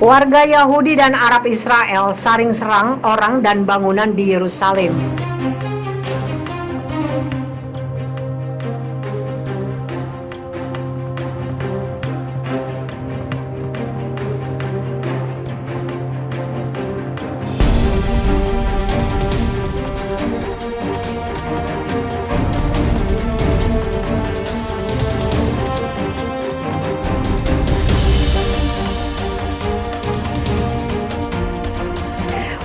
Warga Yahudi dan Arab Israel saling serang orang dan bangunan di Yerusalem.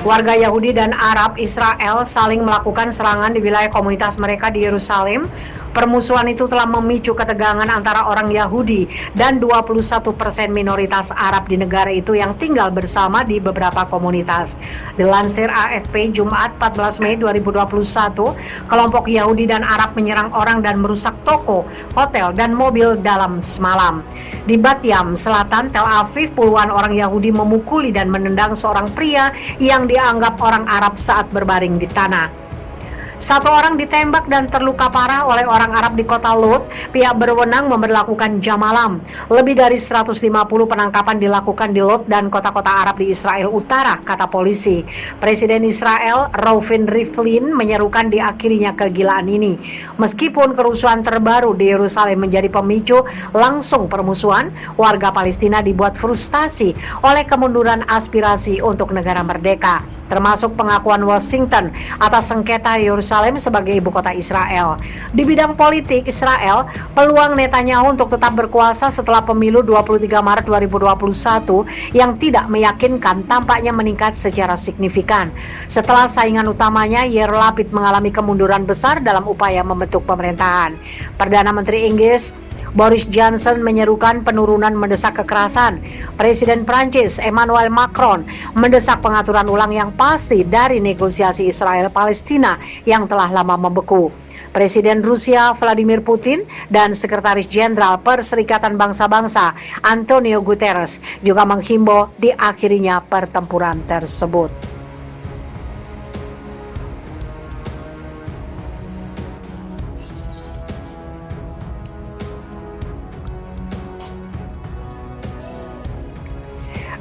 Warga Yahudi dan Arab Israel saling melakukan serangan di wilayah komunitas mereka di Yerusalem. Permusuhan itu telah memicu ketegangan antara orang Yahudi dan 21% minoritas Arab di negara itu yang tinggal bersama di beberapa komunitas. Dilansir AFP Jumat 14 Mei 2021, kelompok Yahudi dan Arab menyerang orang dan merusak toko, hotel, dan mobil dalam semalam. Di Bat Yam, selatan Tel Aviv, puluhan orang Yahudi memukuli dan menendang seorang pria yang dianggap orang Arab saat berbaring di tanah. Satu orang ditembak dan terluka parah oleh orang Arab di kota Lod. Pihak berwenang memberlakukan jam malam. Lebih dari 150 penangkapan dilakukan di Lod dan kota-kota Arab di Israel Utara, kata polisi. Presiden Israel Reuven Rivlin menyerukan diakhirinya kegilaan ini. Meskipun kerusuhan terbaru di Yerusalem menjadi pemicu langsung permusuhan, warga Palestina dibuat frustasi oleh kemunduran aspirasi untuk negara merdeka, termasuk pengakuan Washington atas sengketa Yerusalem sebagai ibu kota Israel. Di bidang politik Israel, peluang Netanyahu untuk tetap berkuasa setelah pemilu 23 Maret 2021 yang tidak meyakinkan tampaknya meningkat secara signifikan. Setelah saingan utamanya Yair Lapid mengalami kemunduran besar dalam upaya membentuk pemerintahan. Perdana Menteri Inggris Boris Johnson menyerukan penurunan mendesak kekerasan. Presiden Prancis Emmanuel Macron mendesak pengaturan ulang yang pasti dari negosiasi Israel-Palestina yang telah lama membeku. Presiden Rusia Vladimir Putin dan Sekretaris Jenderal Perserikatan Bangsa-Bangsa Antonio Guterres juga menghimbau diakhirinya pertempuran tersebut.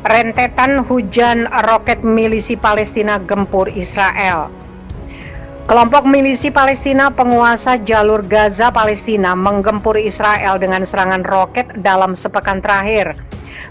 Rentetan hujan roket milisi Palestina gempur Israel. Kelompok milisi Palestina penguasa jalur Gaza Palestina menggempur Israel dengan serangan roket dalam sepekan terakhir.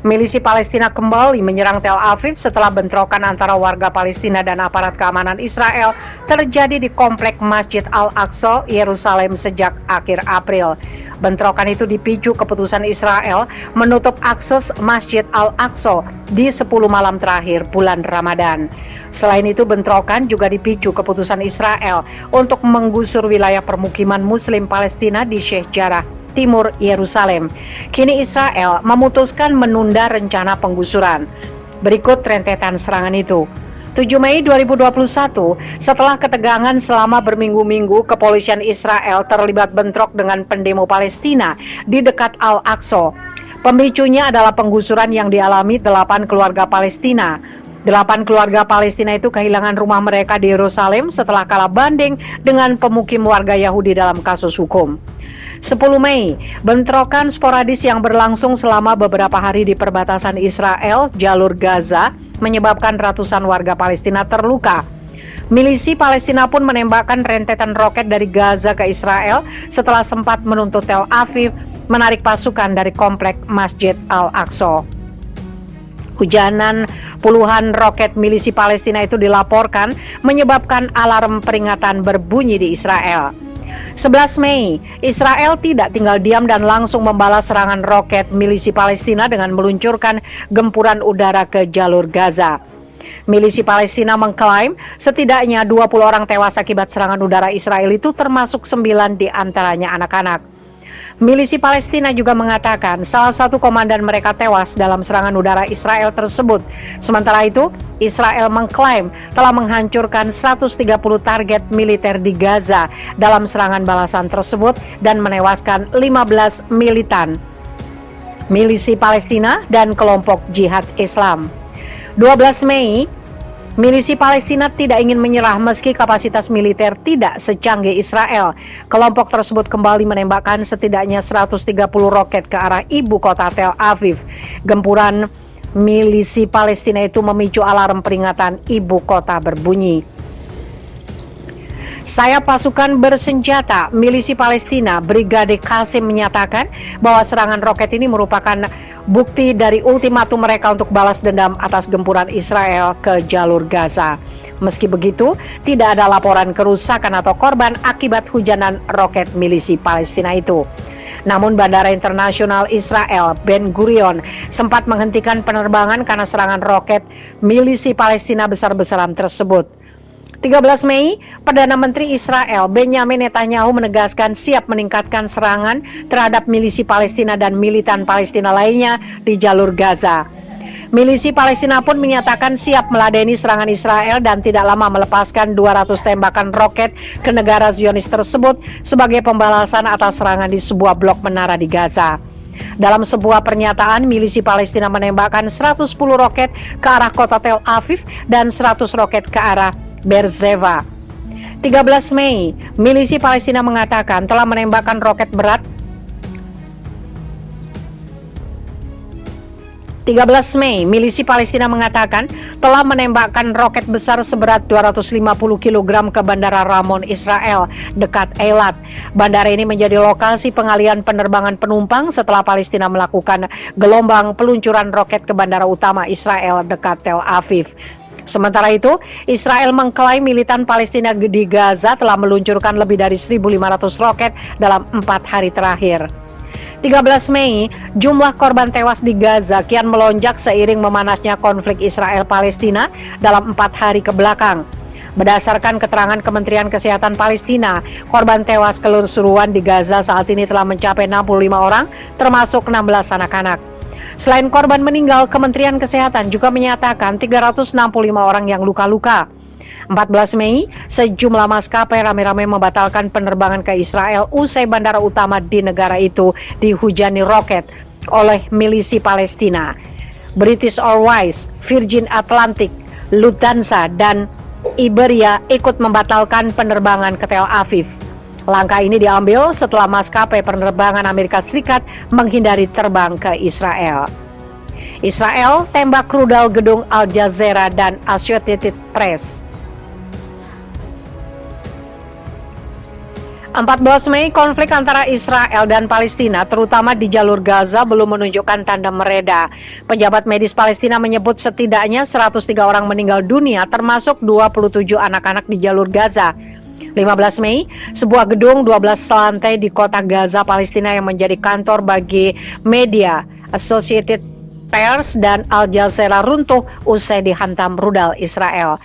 Milisi Palestina kembali menyerang Tel Aviv setelah bentrokan antara warga Palestina dan aparat keamanan Israel terjadi di komplek Masjid Al-Aqsa, Yerusalem sejak akhir April. Bentrokan itu dipicu keputusan Israel menutup akses Masjid Al-Aqsa di 10 malam terakhir bulan Ramadan. Selain itu, bentrokan juga dipicu keputusan Israel untuk menggusur wilayah permukiman Muslim Palestina di Sheikh Jarrah, timur Yerusalem. Kini Israel memutuskan menunda rencana penggusuran. Berikut rentetan serangan itu. 7 Mei 2021, setelah ketegangan selama berminggu-minggu, kepolisian Israel terlibat bentrok dengan pendemo Palestina di dekat Al-Aqsa. Pemicunya adalah penggusuran yang dialami 8 keluarga Palestina. 8 keluarga Palestina itu kehilangan rumah mereka di Yerusalem setelah kalah banding dengan pemukim warga Yahudi dalam kasus hukum. 10 Mei, bentrokan sporadis yang berlangsung selama beberapa hari di perbatasan Israel, jalur Gaza, menyebabkan ratusan warga Palestina terluka. Milisi Palestina pun menembakkan rentetan roket dari Gaza ke Israel setelah sempat menuntut Tel Aviv menarik pasukan dari komplek Masjid Al-Aqsa. Hujanan puluhan roket milisi Palestina itu dilaporkan menyebabkan alarm peringatan berbunyi di Israel. 11 Mei, Israel tidak tinggal diam dan langsung membalas serangan roket milisi Palestina dengan meluncurkan gempuran udara ke jalur Gaza. Milisi Palestina mengklaim setidaknya 20 orang tewas akibat serangan udara Israel itu, termasuk 9 di antaranya anak-anak. Milisi Palestina juga mengatakan salah satu komandan mereka tewas dalam serangan udara Israel tersebut. Sementara itu, Israel mengklaim telah menghancurkan 130 target militer di Gaza dalam serangan balasan tersebut dan menewaskan 15 militan milisi Palestina dan kelompok jihad Islam. 12 Mei, milisi Palestina tidak ingin menyerah meski kapasitas militer tidak secanggih Israel. Kelompok tersebut kembali menembakkan setidaknya 130 roket ke arah ibu kota Tel Aviv. Gempuran milisi Palestina itu memicu alarm peringatan ibu kota berbunyi. Sayap pasukan bersenjata milisi Palestina Brigade Qasim menyatakan bahwa serangan roket ini merupakan bukti dari ultimatum mereka untuk balas dendam atas gempuran Israel ke jalur Gaza. Meski begitu, tidak ada laporan kerusakan atau korban akibat hujanan roket milisi Palestina itu. Namun Bandara Internasional Israel Ben Gurion sempat menghentikan penerbangan karena serangan roket milisi Palestina besar-besaran tersebut. 13 Mei, Perdana Menteri Israel Benjamin Netanyahu menegaskan siap meningkatkan serangan terhadap milisi Palestina dan militan Palestina lainnya di jalur Gaza. Milisi Palestina pun menyatakan siap meladeni serangan Israel dan tidak lama melepaskan 200 tembakan roket ke negara Zionis tersebut sebagai pembalasan atas serangan di sebuah blok menara di Gaza. Dalam sebuah pernyataan, milisi Palestina menembakkan 110 roket ke arah kota Tel Aviv dan 100 roket ke arah Beersheba. 13 Mei, milisi Palestina mengatakan telah menembakkan roket berat 13 Mei, milisi Palestina mengatakan telah menembakkan roket besar seberat 250 kg ke Bandara Ramon, Israel, dekat Eilat. Bandara ini menjadi lokasi pengalihan penerbangan penumpang setelah Palestina melakukan gelombang peluncuran roket ke bandara utama Israel dekat Tel Aviv. Sementara itu, Israel mengklaim militan Palestina di Gaza telah meluncurkan lebih dari 1.500 roket dalam 4 hari terakhir. 13 Mei, jumlah korban tewas di Gaza kian melonjak seiring memanasnya konflik Israel-Palestina dalam 4 hari ke belakang. Berdasarkan keterangan Kementerian Kesehatan Palestina, korban tewas keseluruhan di Gaza saat ini telah mencapai 65 orang, termasuk 16 anak-anak. Selain korban meninggal, Kementerian Kesehatan juga menyatakan 365 orang yang luka-luka. 14 Mei, sejumlah maskapai rame-rame membatalkan penerbangan ke Israel usai bandara utama di negara itu dihujani roket oleh milisi Palestina. British Airways, Virgin Atlantic, Lufthansa, dan Iberia ikut membatalkan penerbangan ke Tel Aviv. Langkah ini diambil setelah maskapai penerbangan Amerika Serikat menghindari terbang ke Israel. Israel tembak rudal gedung Al Jazeera dan Associated Press. 14 Mei, konflik antara Israel dan Palestina, terutama di jalur Gaza, belum menunjukkan tanda mereda. Pejabat medis Palestina menyebut setidaknya 103 orang meninggal dunia, termasuk 27 anak-anak di jalur Gaza. 15 Mei, sebuah gedung 12 lantai di kota Gaza, Palestina yang menjadi kantor bagi media Associated Press dan Al Jazeera runtuh usai dihantam rudal Israel.